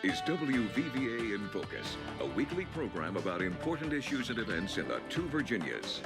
is WVVA in Focus, a weekly program about important issues and events in the two Virginias.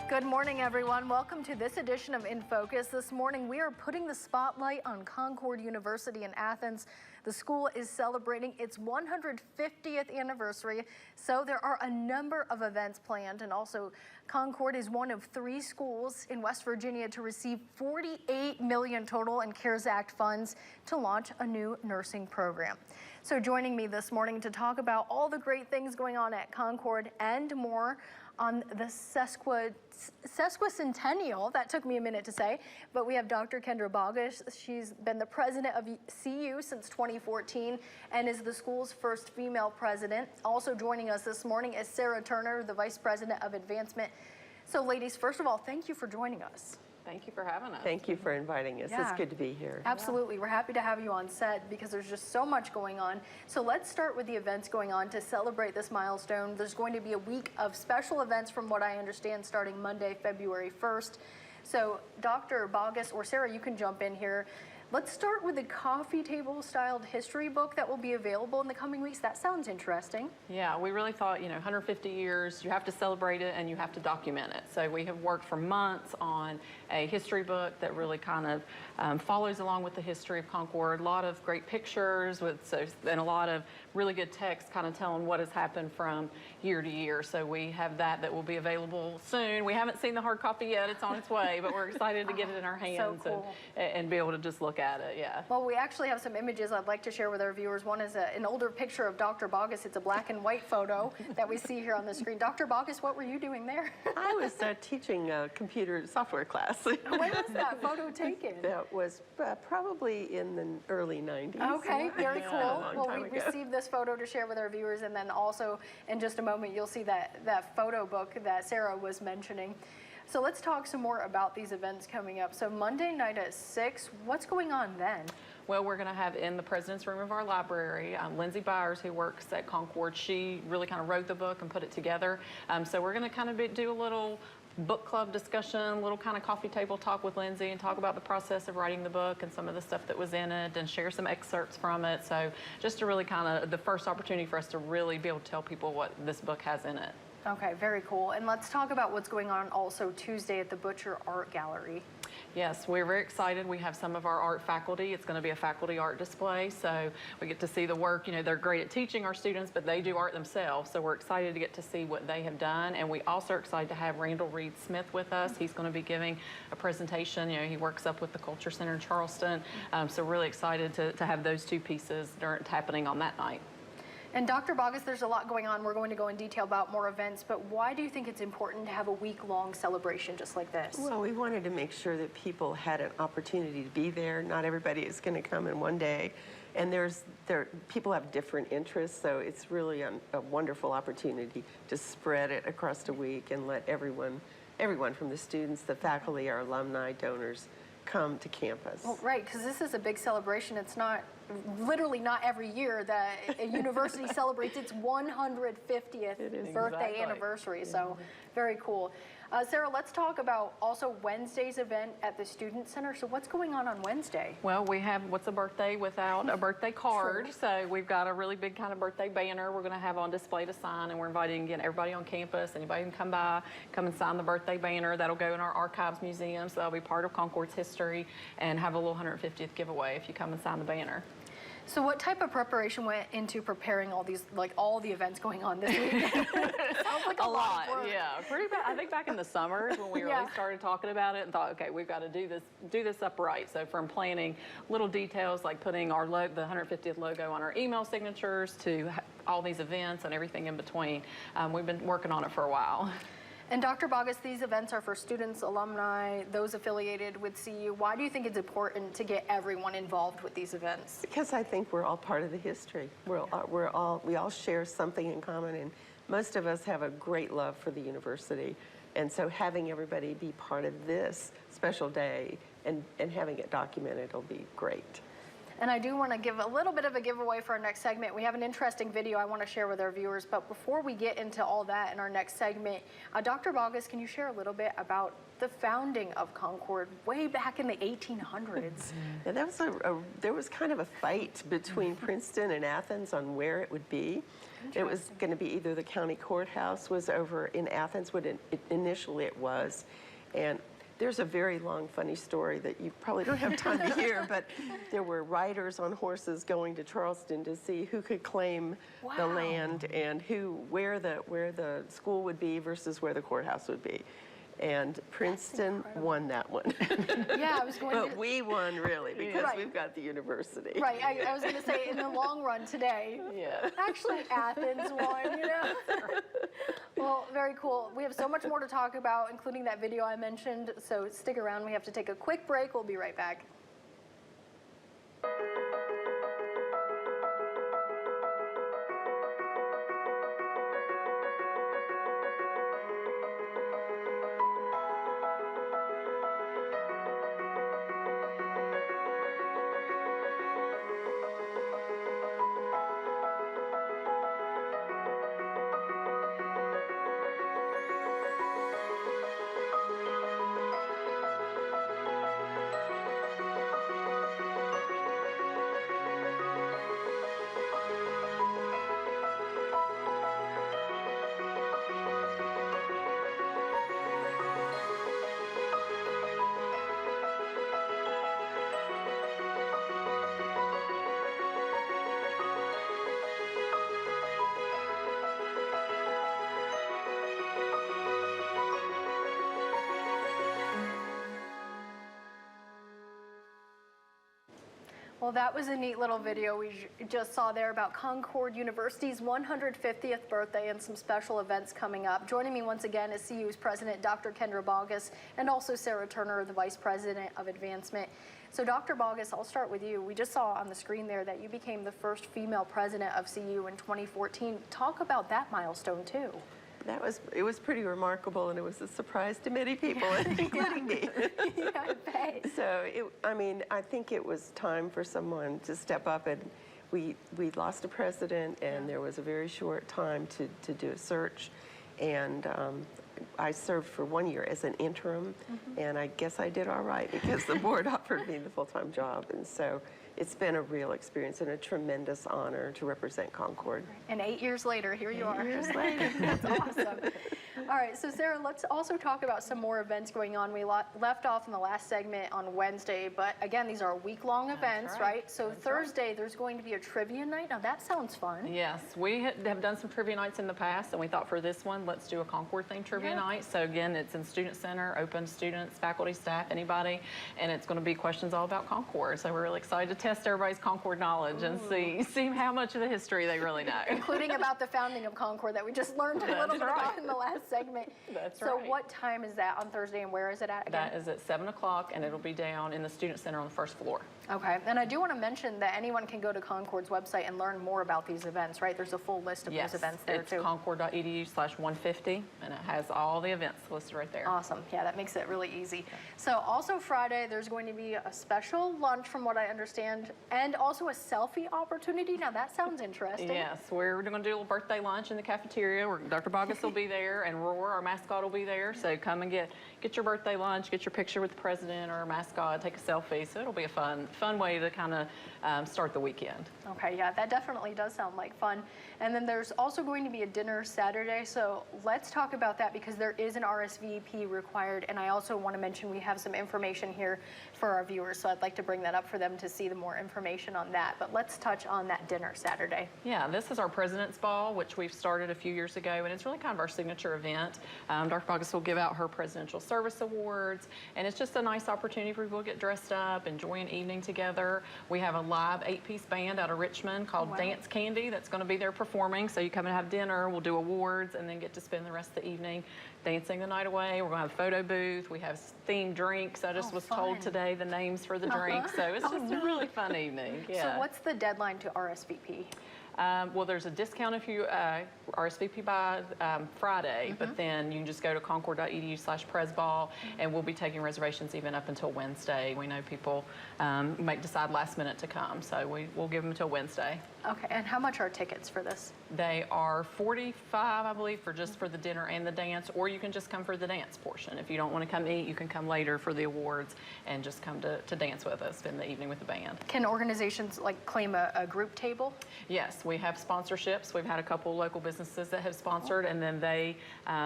Good morning, everyone. Welcome to this edition of In Focus. This morning, we are putting the spotlight on Concord University in Athens. The school is celebrating its 150th anniversary, so there are a number of events planned, and also Concord is one of 3 schools in West Virginia to receive $48 million total in CARES Act funds to launch a new nursing program. So joining me this morning to talk about all the great things going on at Concord and more on the sesquicentennial, that took me a minute to say, but we have Dr. Kendra Boggess. She's been the president of CU since 2014 and is the school's first female president. Also joining us this morning is Sarah Turner, the vice president of advancement. So ladies, first of all, thank you for joining us. Thank you for having us. Thank you for inviting us. Yeah. It's good to be here. Absolutely. We're happy to have you on set because there's just so much going on. So let's start with the events going on to celebrate this milestone. There's going to be a week of special events from what I understand starting Monday, February 1st. So Dr. Boggess or Sarah, you can jump in here. Let's start with the coffee table styled history book that will be available in the coming weeks. That sounds interesting. Yeah, we really thought, 150 years, you have to celebrate it and you have to document it. So we have worked for months on a history book that really kind of follows along with the history of Concord. A lot of great pictures and a lot of really good text kind of telling what has happened from year to year. So we have that will be available soon. We haven't seen the hard copy yet. It's on its way, but we're excited to get it in our hands so cool. and be able to just look at it, yeah. Well, we actually have some images I'd like to share with our viewers. One is an older picture of Dr. Boggess. It's a black and white photo that we see here on the screen. Dr. Boggess, what were you doing there? I was teaching a computer software class. When was that photo taken? That was probably in the early 90s. Okay, very cool. Well, we ago. received this photo to share with our viewers, and then also in just a moment you'll see that photo book that Sarah was mentioning. So let's talk some more about these events coming up. So Monday night at 6, what's going on then? Well, we're going to have in the president's room of our library, Lindsay Byers, who works at Concord. She really kind of wrote the book and put it together. So we're going to kind of do a little book club discussion, a little kind of coffee table talk with Lindsay and talk about the process of writing the book and some of the stuff that was in it and share some excerpts from it. So just to really kind of the first opportunity for us to really be able to tell people what this book has in it. Okay, very cool. And let's talk about what's going on also Tuesday at the Butcher Art Gallery. Yes, we're very excited. We have some of our art faculty. It's going to be a faculty art display, so we get to see the work. They're great at teaching our students, but they do art themselves, so we're excited to get to see what they have done. And we also are excited to have Randall Reed Smith with us. He's going to be giving a presentation. He works up with the Culture Center in Charleston, so really excited to have those 2 pieces happening on that night. And Dr. Boggess, there's a lot going on. We're going to go in detail about more events, but why do you think it's important to have a week-long celebration just like this? Well, we wanted to make sure that people had an opportunity to be there. Not everybody is going to come in one day. And people have different interests, so it's really a wonderful opportunity to spread it across the week and let everyone from the students, the faculty, our alumni, donors, come to campus. Well, right, because this is a big celebration. It's literally not every year that a university celebrates its 150th birthday anniversary, so very cool. Sarah, let's talk about also Wednesday's event at the Student Center. So what's going on Wednesday? Well, we have what's a birthday without a birthday card. True. So we've got a really big kind of birthday banner we're going to have on display to sign, and we're inviting again everybody on campus. Anybody can come by, come and sign the birthday banner. That'll go in our archives museum, so that'll be part of Concord's history, and have a little 150th giveaway if you come and sign the banner. So what type of preparation went into preparing all these, all the events going on this week? Sounds like a lot of work. Yeah, pretty bad. I think back in the summers when we really started talking about it and thought, okay, we've got to do this upright. So from planning little details like putting the 150th logo on our email signatures to all these events and everything in between, we've been working on it for a while. And Dr. Boggess, these events are for students, alumni, those affiliated with CU. Why do you think it's important to get everyone involved with these events? Because I think we're all part of the history. We all share something in common, and most of us have a great love for the university. And so having everybody be part of this special day and having it documented will be great. And I do want to give a little bit of a giveaway for our next segment. We have an interesting video I want to share with our viewers, but before we get into all that in our next segment, Dr. Boggess, can you share a little bit about the founding of Concord way back in the 1800s? Yeah, that was there was kind of a fight between Princeton and Athens on where it would be. It was going to be either the county courthouse was over in Athens, what initially it was, and there's a very long, funny story that you probably don't have time to hear, but there were riders on horses going to Charleston to see who could claim the land and where the school would be versus where the courthouse would be. And Princeton won that one. Yeah, I was going to... But we won, really, because we've got the university. Right, I was going to say, in the long run today, actually Athens won, you know? Well, very cool. We have so much more to talk about, including that video I mentioned, so stick around. We have to take a quick break. We'll be right back. Well, that was a neat little video we just saw there about Concord University's 150th birthday and some special events coming up. Joining me once again is CU's president, Dr. Kendra Boggess, and also Sarah Turner, the vice president of advancement. So Dr. Boggess, I'll start with you. We just saw on the screen there that you became the first female president of CU in 2014. Talk about that milestone too. It was pretty remarkable, and it was a surprise to many people, including me. Yeah, I bet. So, I think it was time for someone to step up, and we lost a president, and there was a very short time to do a search, and I served for 1 year as an interim, and I guess I did all right because the board offered me the full-time job, and so it's been a real experience and a tremendous honor to represent Concord. And 8 years later, here you are. 8 years later. That's awesome. All right, so Sarah, let's also talk about some more events going on. We left off in the last segment on Wednesday, but again, these are week-long events, right? So Thursday, there's going to be a trivia night. Now, that sounds fun. Yes, we have done some trivia nights in the past, and we thought for this one, let's do a Concord-themed trivia night. So again, it's in Student Center, open to students, faculty, staff, anybody, and it's going to be questions all about Concord. So we're really excited to test everybody's Concord knowledge and see how much of the history they really know. Including about the founding of Concord that we just learned a little bit about in the last segment. That's right. So what time is that on Thursday, and where is it at again? That is at 7 o'clock, and it'll be down in the Student Center on the first floor. Okay, and I do want to mention that anyone can go to Concord's website and learn more about these events, right? There's a full list of those events there too. It's concord.edu/150, and it has all the events listed right there. Awesome. Yeah, that makes it really easy. So also Friday, there's going to be a special lunch from what I understand, and also a selfie opportunity. Now that sounds interesting. Yes, we're going to do a little birthday lunch in the cafeteria where Dr. Boggess will be there, and Roar, our mascot, will be there. So come and get your birthday lunch, get your picture with the president or our mascot, take a selfie. So it'll be a fun way to kind of start the weekend. Okay, yeah, that definitely does sound like fun. And then there's also going to be a dinner Saturday, so let's talk about that because there is an RSVP required, and I also want to mention we have some information here for our viewers, so I'd like to bring that up for them to see the more information on that. But let's touch on that dinner Saturday. Yeah, this is our President's Ball, which we've started a few years ago, and it's really kind of our signature event. Dr. Boggess will give out her Presidential Service Awards, and it's just a nice opportunity for people to get dressed up, enjoy an evening together. We have a live 8-piece band out of Richmond called Dance Candy that's going to be there performing. So you come and have dinner, we'll do awards, and then get to spend the rest of the evening dancing the night away. We're going to have a photo booth. We have themed drinks. I just was told today the names for the drinks. So it's just a really fun evening. Yeah. So what's the deadline to RSVP? Well, there's a discount if you RSVP by Friday, but then you can just go to concord.edu/presball, and we'll be taking reservations even up until Wednesday. We know people might decide last minute to come, so we'll give them until Wednesday. Okay, and how much are tickets for this? They are $45, I believe, for just for the dinner and the dance, or you can just come for the dance portion. If you don't want to come eat, you can come later for the awards and just come to dance with us, spend the evening with the band. Can organizations like claim a group table? Yes, we have sponsorships. We've had a couple local businesses that have sponsored, and then they,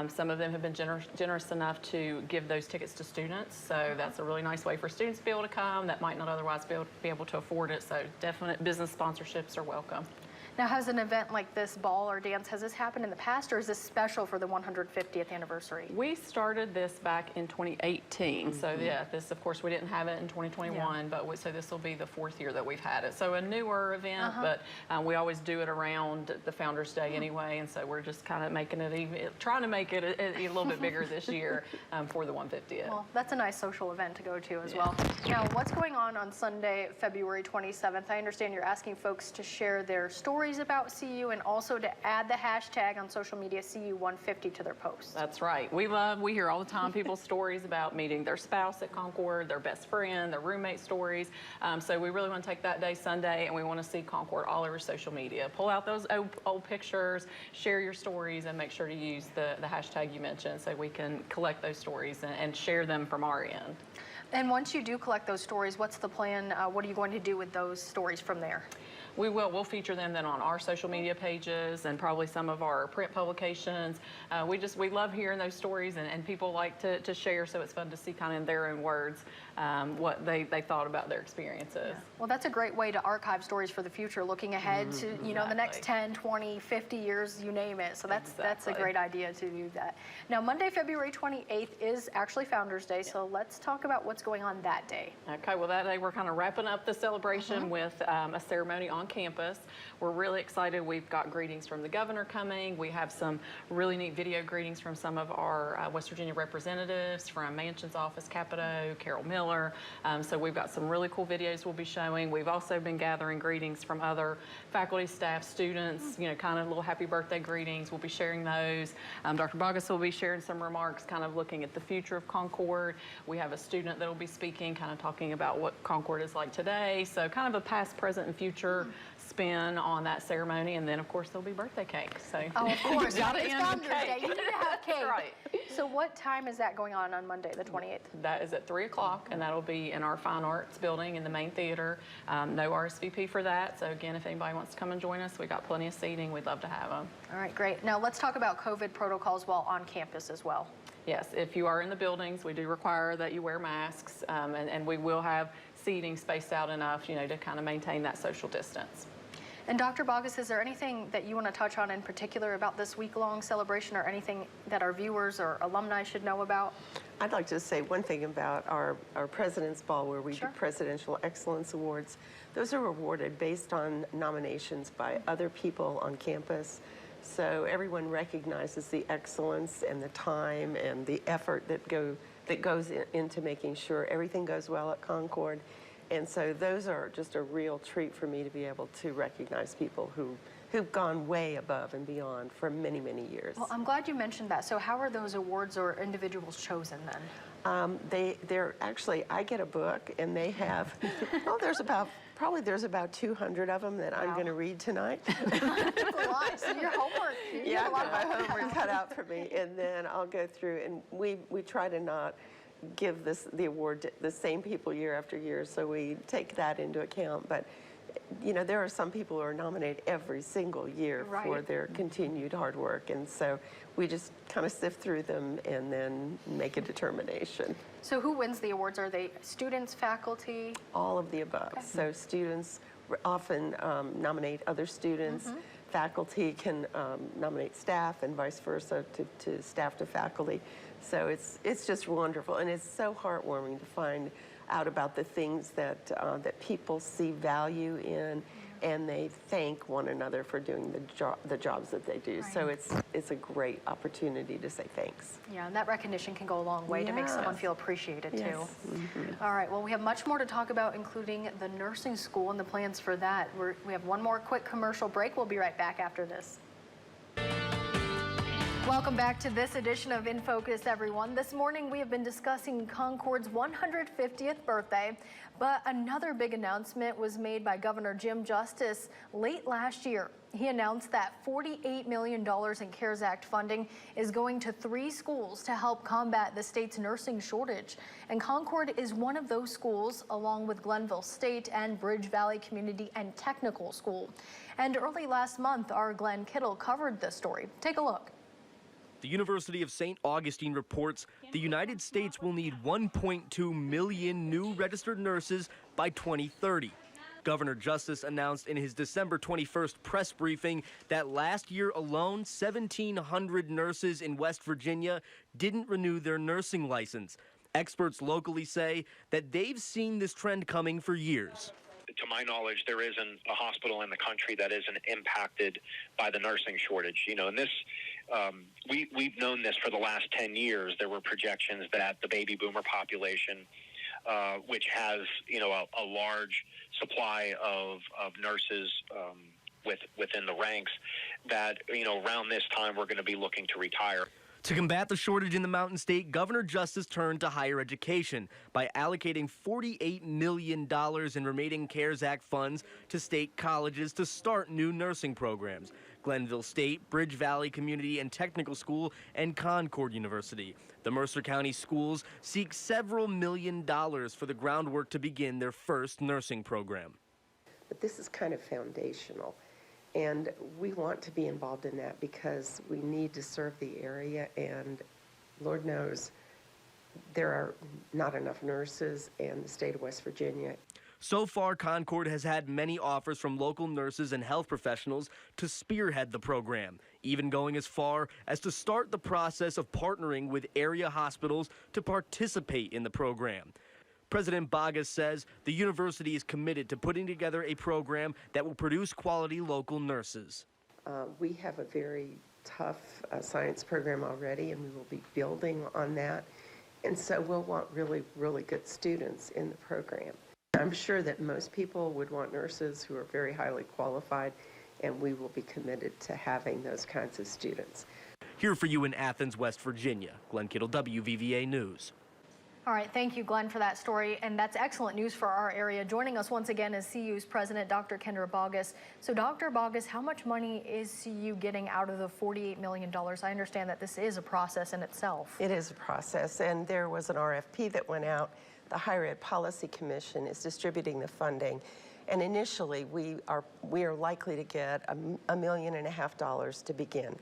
some of them have been generous enough to give those tickets to students. So that's a really nice way for students to be able to come that might not otherwise be able to afford it. So definite business sponsorships are welcome. Now, has an event like this, ball or dance, has this happened in the past, or is this special for the 150th anniversary? We started this back in 2018. So yeah, this, of course, we didn't have it in 2021, but so this will be the 4th year that we've had it. So a newer event, but we always do it around the Founders Day anyway, and so we're just kind of making it, trying to make it a little bit bigger this year for the 150th. Well, that's a nice social event to go to as well. Now, what's going on Sunday, February 27th? I understand you're asking folks to share their stories about CU and also to add the hashtag on social media CU150 to their posts. That's right. We hear all the time people's stories about meeting their spouse at Concord, their best friend, their roommate stories. So we really want to take that day Sunday, and we want to see Concord all over social media. Pull out those old pictures, share your stories, and make sure to use the hashtag you mentioned so we can collect those stories and share them from our end. And once you do collect those stories, what's the plan? What are you going to do with those stories from there? We'll feature them then on our social media pages and probably some of our print publications. We love hearing those stories, and people like to share, so it's fun to see kind of in their own words what they thought about their experiences. Yeah. Well, that's a great way to archive stories for the future, looking ahead to, you know, the next 10, 20, 50 years, you name it. So that's a great idea to do that. Now, Monday, February 28th is actually Founders Day, so let's talk about what's going on that day. Okay, well, that day we're kind of wrapping up the celebration with a ceremony on campus. We're really excited. We've got greetings from the governor coming. We have some really neat video greetings from some of our West Virginia representatives from Manchin's office, Capito, Carol Miller. So we've got some really cool videos we'll be showing. We've also been gathering greetings from other faculty, staff, students, you know, kind of little happy birthday greetings. We'll be sharing those. Dr. Boggess will be sharing some remarks kind of looking at the future of Concord. We have a student that will be speaking, kind of talking about what Concord is like today. So kind of a past, present, and future spin on that ceremony, and then of course there'll be birthday cake. So of course, you gotta it's end Founders with cake. Day. You need to have cake. That's right. So what time is that going on Monday, the 28th? That is at 3 o'clock, and that'll be in our Fine Arts building in the main theater. No RSVP for that. So again, if anybody wants to come and join us, we got plenty of seating. We'd love to have them. All right, great. Now let's talk about COVID protocols while on campus as well. Yes, if you are in the buildings, we do require that you wear masks, and we will have seating spaced out enough, you know, to kind of maintain that social distance. And Dr. Boggess, is there anything that you want to touch on in particular about this week-long celebration, or anything that our viewers or alumni should know about? I'd like to say one thing about our President's Ball, where we do Presidential Excellence Awards. Those are awarded based on nominations by other people on campus. So everyone recognizes the excellence and the time and the effort that goes into making sure everything goes well at Concord. And so those are just a real treat for me to be able to recognize people who've gone way above and beyond for many, many years. Well, I'm glad you mentioned that. So how are those awards or individuals chosen then? They're actually, I get a book, and they have, there's about 200 of them that I'm going to read tonight. That's a lot. So your homework. Yeah, I've got my homework cut out for me, and then I'll go through, and we try to not give the award to the same people year after year, so we take that into account. But you know, there are some people who are nominated every single year for their continued hard work, and so we just kind of sift through them and then make a determination. So who wins the awards? Are they students, faculty? All of the above. Okay. So students often nominate other students. Faculty can nominate staff, and vice versa, to staff to faculty. So it's just wonderful, and it's so heartwarming to find out about the things that that people see value in, and they thank one another for doing the jobs that they do. Right. So it's a great opportunity to say thanks. Yeah, and that recognition can go a long way to make someone feel appreciated too. Yes. Mm-hmm. All right, well, we have much more to talk about, including the nursing school and the plans for that. We have one more quick commercial break. We'll be right back after this. Welcome back to this edition of In Focus, everyone. This morning we have been discussing Concord's 150th birthday, but another big announcement was made by Governor Jim Justice late last year. He announced that $48 million in CARES Act funding is going to 3 schools to help combat the state's nursing shortage. And Concord is one of those schools, along with Glenville State and Bridge Valley Community and Technical School. And early last month, our Glenn Kittle covered this story. Take a look. The University of St. Augustine reports the United States will need 1.2 million new registered nurses by 2030. Governor Justice announced in his December 21st press briefing that last year alone, 1,700 nurses in West Virginia didn't renew their nursing license. Experts locally say that they've seen this trend coming for years. To my knowledge, there isn't a hospital in the country that isn't impacted by the nursing shortage. You know, and this, we've known this for the last 10 years. There were projections that the baby boomer population, which has, you know, a large supply of nurses within the ranks, that, you know, around this time we're going to be looking to retire. To combat the shortage in the Mountain State, Governor Justice turned to higher education by allocating $48 million in remaining CARES Act funds to state colleges to start new nursing programs. Glenville State, Bridge Valley Community and Technical School, and Concord University. The Mercer County schools seek several $1 million for the groundwork to begin their first nursing program. But this is kind of foundational. And we want to be involved in that because we need to serve the area, and Lord knows there are not enough nurses in the state of West Virginia. So far, Concord has had many offers from local nurses and health professionals to spearhead the program, even going as far as to start the process of partnering with area hospitals to participate in the program. President Boggess says the university is committed to putting together a program that will produce quality local nurses. We have a very tough science program already, and we will be building on that. And so we'll want really, really good students in the program. I'm sure that most people would want nurses who are very highly qualified, and we will be committed to having those kinds of students. Here for you in Athens, West Virginia, Glenn Kittle, WVVA News. All right, thank you, Glenn, for that story, and that's excellent news for our area. Joining us once again is CU's president, Dr. Kendra Boggess. So, Dr. Boggess, how much money is CU getting out of the $48 million? I understand that this is a process in itself. It is a process, and there was an RFP that went out. The Higher Ed Policy Commission is distributing the funding, and initially we are likely to get $1.5 million to begin.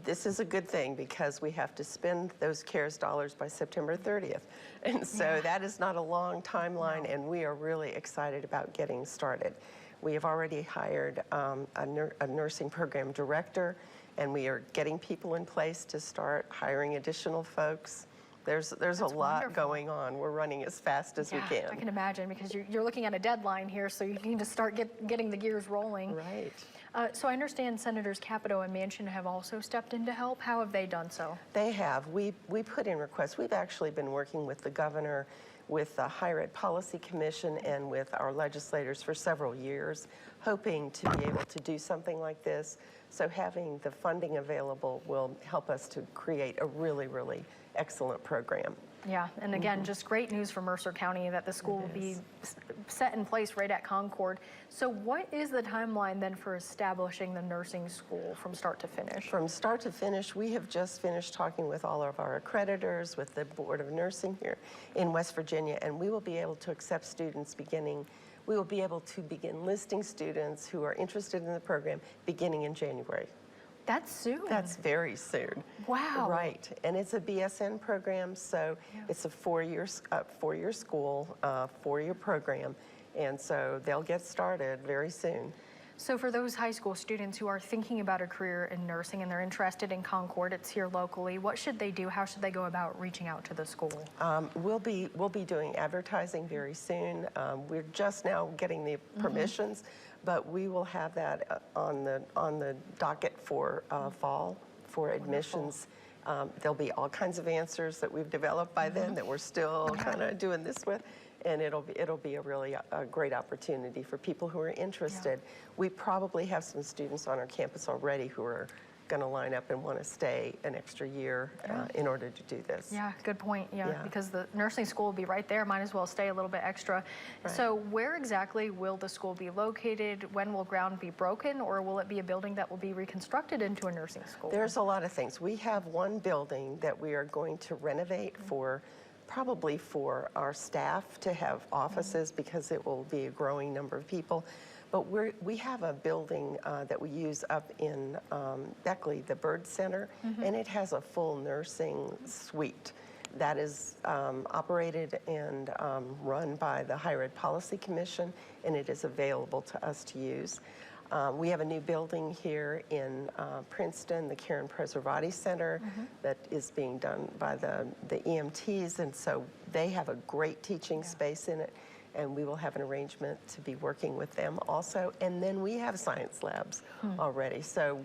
This is a good thing because we have to spend those CARES dollars by September 30th. And so that is not a long timeline, and we are really excited about getting started. We have already hired a nursing program director, and we are getting people in place to start hiring additional folks. There's a lot going on. We're running as fast as we can. I can imagine, because you're looking at a deadline here, so you need to start getting the gears rolling. Right. So I understand Senators Capito and Manchin have also stepped in to help. How have they done so? They have. We put in requests. We've actually been working with the governor, with the Higher Ed Policy Commission, and with our legislators for several years, hoping to be able to do something like this. So having the funding available will help us to create a really, really excellent program. Yeah, and again, just great news for Mercer County that the school will be set in place right at Concord. So what is the timeline then for establishing the nursing school from start to finish? From start to finish, we have just finished talking with all of our accreditors, with the Board of Nursing here in West Virginia, and we will be able to accept students we will be able to begin listing students who are interested in the program beginning in January. That's soon. That's very soon. Wow. Right, and it's a BSN program, so it's a four-year school, four-year program, and so they'll get started very soon. So for those high school students who are thinking about a career in nursing and they're interested in Concord, it's here locally, what should they do? How should they go about reaching out to the school? We'll be doing advertising very soon. We're just now getting the permissions, but we will have that on the docket for fall for admissions. There'll be all kinds of answers that we've developed by then that we're still kind of doing this with. And it'll be a really great opportunity for people who are interested. We probably have some students on our campus already who are going to line up and want to stay an extra year in order to do this. Yeah, good point. Yeah, because the nursing school will be right there. Might as well stay a little bit extra. Right. So where exactly will the school be located? When will ground be broken, or will it be a building that will be reconstructed into a nursing school? There's a lot of things. We have one building that we are going to renovate probably for our staff to have offices because it will be a growing number of people. But we have a building that we use up in Beckley, the Bird Center, and it has a full nursing suite that is operated and run by the Higher Ed Policy Commission, and it is available to us to use. We have a new building here in Princeton, the Karen Preservati Center, that is being done by the EMTs, and so they have a great teaching space in it, and we will have an arrangement to be working with them also. And then we have science labs already. So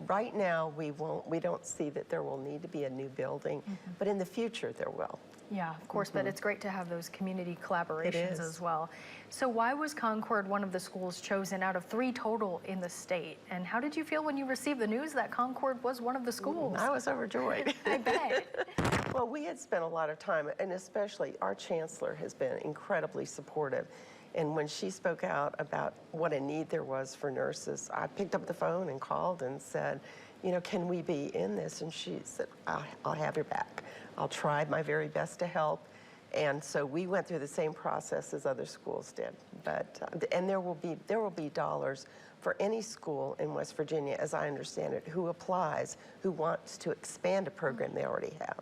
right now, we don't see that there will need to be a new building, but in the future there will. Yeah, of course, but it's great to have those community collaborations as well. So why was Concord one of the schools chosen out of 3 total in the state? And how did you feel when you received the news that Concord was one of the schools? I was overjoyed. I bet. Well, we had spent a lot of time, and especially our chancellor has been incredibly supportive. And when she spoke out about what a need there was for nurses, I picked up the phone and called and said, you know, can we be in this? And she said, I'll have your back. I'll try my very best to help. And so we went through the same process as other schools did. But and there will be dollars for any school in West Virginia, as I understand it, who applies, who wants to expand a program they already have.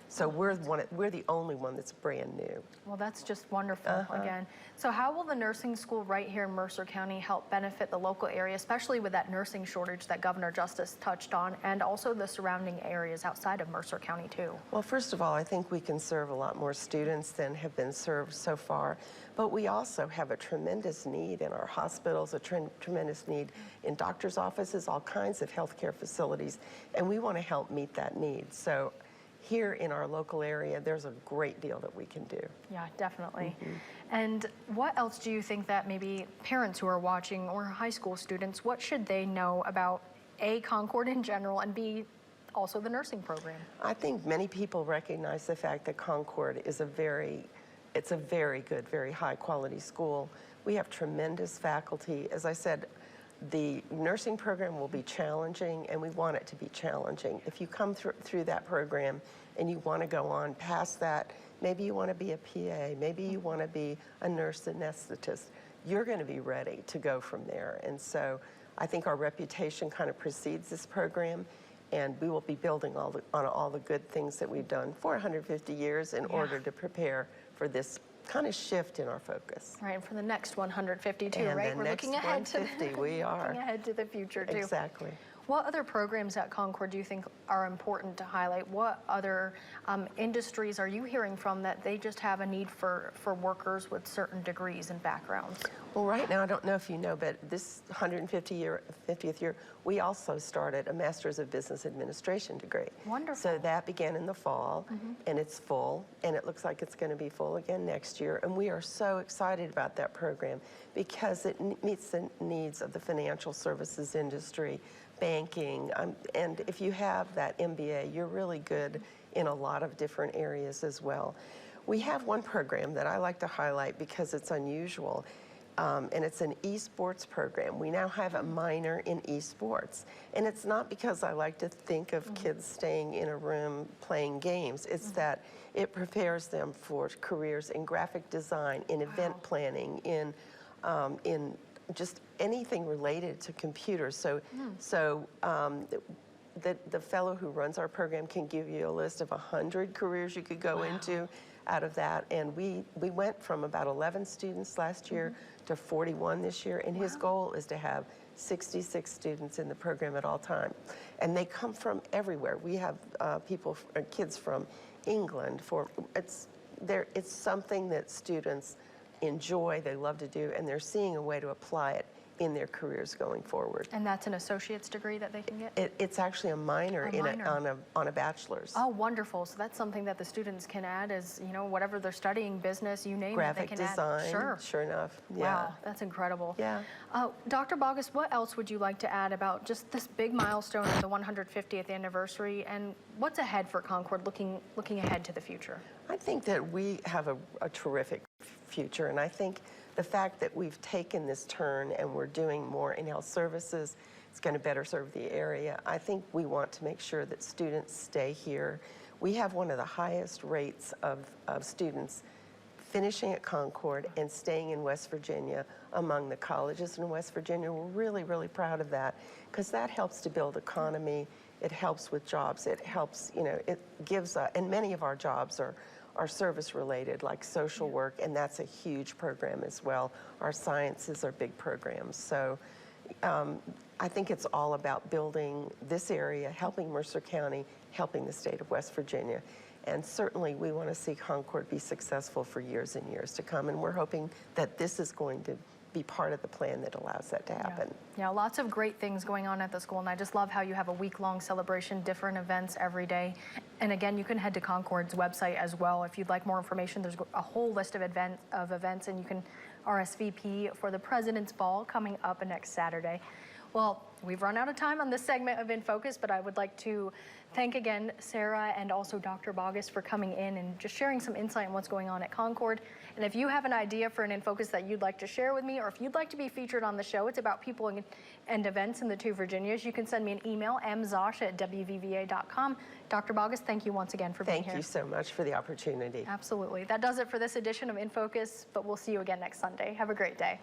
So we're the only one that's brand new. Well, that's just wonderful again. So how will the nursing school right here in Mercer County help benefit the local area, especially with that nursing shortage that Governor Justice touched on, and also the surrounding areas outside of Mercer County too? Well, first of all, I think we can serve a lot more students than have been served so far, but we also have a tremendous need in our hospitals, a tremendous need in doctors' offices, all kinds of healthcare facilities, and we want to help meet that need. So here in our local area, there's a great deal that we can do. Yeah, definitely. And what else do you think that maybe parents who are watching or high school students, what should they know about A, Concord in general, and B, also the nursing program? I think many people recognize the fact that Concord is it's a very good, very high quality school. We have tremendous faculty. As I said, the nursing program will be challenging, and we want it to be challenging. If you come through that program and you want to go on past that, maybe you want to be a PA, maybe you want to be a nurse anesthetist, you're going to be ready to go from there. And so I think our reputation kind of precedes this program, and we will be building on all the good things that we've done for 150 years in order to prepare for this kind of shift in our focus. Right, and for the next 150 too, and right? We're looking ahead to we are looking ahead to the future too. Exactly. What other programs at Concord do you think are important to highlight? What other industries are you hearing from that they just have a need for workers with certain degrees and backgrounds? Well, right now, I don't know if you know, but this 50th year, we also started a Master's of Business Administration degree. Wonderful. So that began in the fall, and it's full, and it looks like it's going to be full again next year. And we are so excited about that program because it meets the needs of the financial services industry, banking, and if you have that MBA, you're really good in a lot of different areas as well. We have one program that I like to highlight because it's unusual, and it's an esports program. We now have a minor in esports, and it's not because I like to think of kids staying in a room playing games. It's that it prepares them for careers in graphic design, in event planning, in just anything related to computers. So, the fellow who runs our program can give you a list of 100 careers you could go into out of that. And we went from about 11 students last year to 41 this year. And his goal is to have 66 students in the program at all time. And they come from everywhere. We have kids from England. It's something that students enjoy, they love to do, and they're seeing a way to apply it in their careers going forward. And that's an associate's degree that they can get? It's actually a minor, on a bachelor's. Oh, wonderful. So that's something that the students can add as, you know, whatever they're studying, business, you name Graphic it, they can design, add. sure enough. Yeah. Wow, that's incredible. Yeah. Dr. Boggess, what else would you like to add about just this big milestone of the 150th anniversary, and what's ahead for Concord, looking ahead to the future? I think that we have a terrific future, and I think the fact that we've taken this turn and we're doing more in-health services, it's going to better serve the area. I think we want to make sure that students stay here. We have one of the highest rates of students finishing at Concord and staying in West Virginia among the colleges in West Virginia. We're really, really proud of that, because that helps to build economy. It helps with jobs. It helps, you know, it gives, and many of our jobs are service related, like social work, and that's a huge program as well. Our sciences are big programs. So I think it's all about building this area, helping Mercer County, helping the state of West Virginia. And certainly we want to see Concord be successful for years and years to come. And we're hoping that this is going to be part of the plan that allows that to happen. Yeah, lots of great things going on at the school, and I just love how you have a week-long celebration, different events every day. And again, you can head to Concord's website as well if you'd like more information. There's a whole list of events, and you can RSVP for the President's Ball coming up next Saturday. Well, we've run out of time on this segment of In Focus, but I would like to thank again Sarah and also Dr. Boggess for coming in and just sharing some insight on what's going on at Concord. And if you have an idea for an In Focus that you'd like to share with me, or if you'd like to be featured on the show, it's about people and events in the two Virginias, you can send me an email, mzosh@wvva.com. Dr. Boggess, thank you once again for being here. Thank you so much for the opportunity. Absolutely. That does it for this edition of In Focus, but we'll see you again next Sunday. Have a great day.